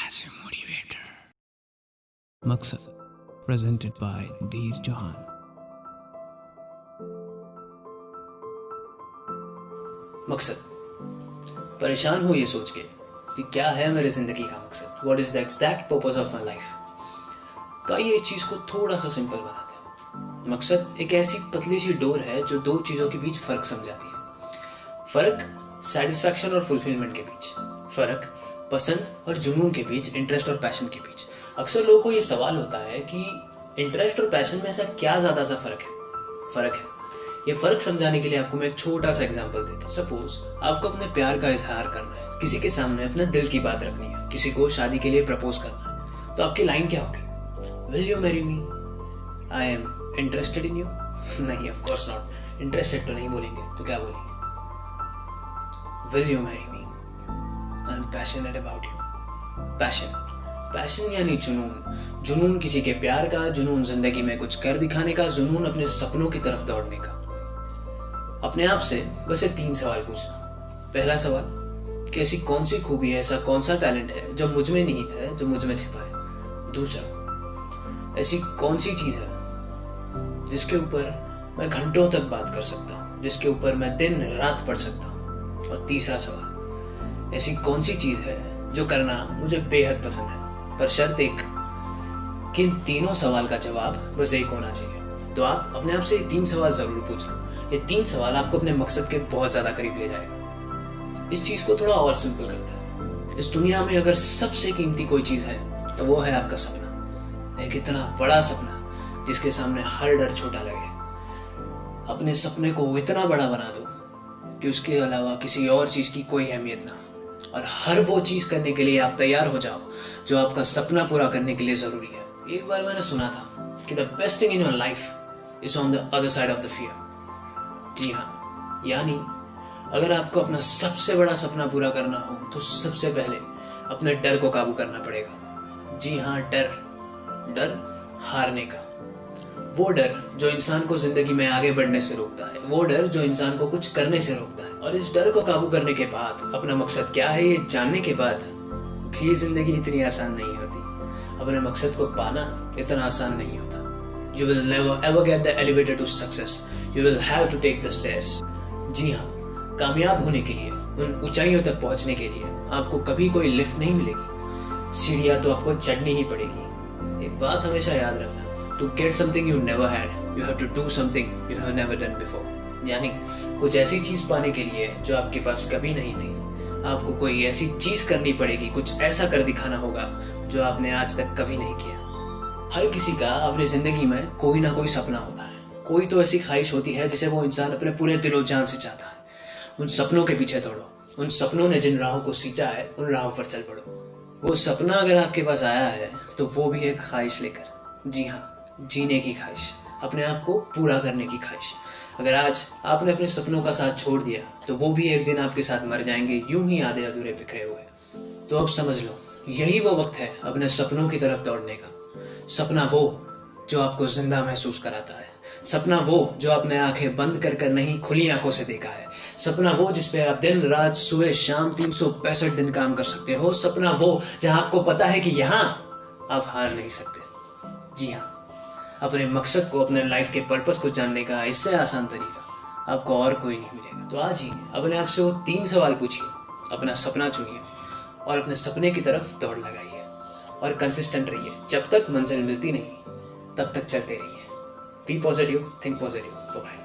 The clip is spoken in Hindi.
Massive Motivator. मकसद presented by धीर चौहान। मकसद। परेशान हो ये सोच के कि क्या है मेरे जिंदगी का मकसद, what is the exact purpose of my life. तो आइए इस चीज को थोड़ा सा सिंपल बनाते हैं। मकसद एक ऐसी पतली सी डोर है जो दो चीजों के बीच फर्क समझाती है। फर्क सेटिस्फैक्शन और फुलफिलमेंट के बीच, फर्क पसंद और जुनून के बीच, इंटरेस्ट और पैशन के बीच। अक्सर लोगों को ये सवाल होता है कि इंटरेस्ट और पैशन में ऐसा क्या ज्यादा सा फर्क है। ये फर्क समझाने के लिए आपको मैं एक छोटा सा एग्जांपल देता हूँ। सपोज आपको अपने प्यार का इजहार करना है, किसी के सामने अपने दिल की बात रखनी है, किसी को शादी के लिए प्रपोज करना है, तो आपकी लाइन क्या होगी? Will you marry me? I am interested in you? नहीं, ऑफ कोर्स नॉट। इंटरेस्टेड तो नहीं बोलेंगे, तो क्या बोलेंगे? Will you marry me? I am passionate about you. Passion यानी जुनून। जुनून किसी के प्यार का, जुनून जिंदगी में कुछ कर दिखाने का, जुनून अपने सपनों की तरफ दौड़ने का। अपने आप से बस ये 3 सवाल पूछना। पहला सवाल कि ऐसी कौन सी खूबी है, ऐसा कौन सा टैलेंट है जो मुझ में निहित है, जो मुझ में छिपा है। दूसरा, ऐसी कौन सी चीज है जिसके ऊपर मैं घंटों तक बात कर सकता हूँ, जिसके ऊपर मैं दिन रात पढ़ सकता हूँ। और तीसरा सवाल, ऐसी कौन सी चीज है जो करना मुझे बेहद पसंद है। पर शर्त एक कि इन तीनों सवाल का जवाब बस एक होना चाहिए। तो आप अपने आप से ये 3 सवाल जरूर पूछ लो। ये 3 सवाल आपको अपने मकसद के बहुत ज्यादा करीब ले जाएगा। इस चीज को थोड़ा और सिंपल करते हैं। इस दुनिया में अगर सबसे कीमती कोई चीज है तो वो है आपका सपना। एक इतना बड़ा सपना जिसके सामने हर डर छोटा लगे। अपने सपने को इतना बड़ा बना दो कि उसके अलावा किसी और चीज की कोई अहमियत ना, और हर वो चीज करने के लिए आप तैयार हो जाओ जो आपका सपना पूरा करने के लिए जरूरी है। एक बार मैंने सुना था कि the best thing in your life is on the other side of the fear. जी हाँ, यानी अगर आपको अपना सबसे बड़ा सपना पूरा करना हो तो सबसे पहले अपने डर को काबू करना पड़ेगा। जी हाँ, डर हारने का। वो डर जो इंसान को जिंदगी में आगे बढ़ने से रोकता है, वो डर जो इंसान को कुछ करने से रोकता है। और इस डर को काबू करने के बाद, अपना मकसद क्या है ये जानने के बाद भी जिंदगी इतनी आसान नहीं होती। अपने मकसद को पाना इतना आसान नहीं होता। You will never ever get the elevator to success. You will have to take the stairs. जी हाँ, कामयाब होने के लिए, उन ऊंचाइयों तक पहुंचने के लिए आपको कभी कोई लिफ्ट नहीं मिलेगी। सीढ़ियां तो आपको चढ़नी ही पड़ेगी। एक बात हमेशा याद रखना, to get something you never had, you have to do something you have never done before. यानी कुछ ऐसी चीज पाने के लिए जो आपके पास कभी नहीं थी, आपको कोई ऐसी चीज करनी पड़ेगी, कुछ ऐसा कर दिखाना होगा जो आपने आज तक कभी नहीं किया। हर किसी का अपनी जिंदगी में कोई ना कोई सपना होता है। कोई तो ऐसी ख्वाहिश होती है जिसे वो इंसान अपने पूरे दिलो जान से चाहता है। उन सपनों के पीछे दौड़ो। उन सपनों ने जिन राहों को सींचा है, उन राहों पर चल पड़ो। वो सपना अगर आपके पास आया है तो वो भी एक ख्वाहिश लेकर। जी हाँ, जीने की ख्वाहिश, अपने आप को पूरा करने की ख्वाहिश। अगर आज आपने अपने सपनों का साथ छोड़ दिया तो वो भी एक दिन आपके साथ मर जाएंगे, यूं ही आधे अधूरे बिखरे हुए। तो अब समझ लो, यही वो वक्त है अपने सपनों की तरफ दौड़ने का। सपना वो जो आपको जिंदा महसूस कराता है। सपना वो जो आपने आंखें बंद कर कर नहीं, खुली आंखों से देखा है। सपना वो जिसपे आप दिन रात सुबह शाम 365 दिन काम कर सकते हो। सपना वो जहां आपको पता है कि यहाँ आप हार नहीं सकते। जी हाँ, अपने मकसद को, अपने लाइफ के पर्पस को जानने का इससे आसान तरीका आपको और कोई नहीं मिलेगा। तो आज ही अपने आप से वो 3 सवाल पूछिए, अपना सपना चुनिए और अपने सपने की तरफ दौड़ लगाइए और कंसिस्टेंट रहिए। जब तक मंजिल मिलती नहीं तब तक चलते रहिए। Be positive, think positive. Bye.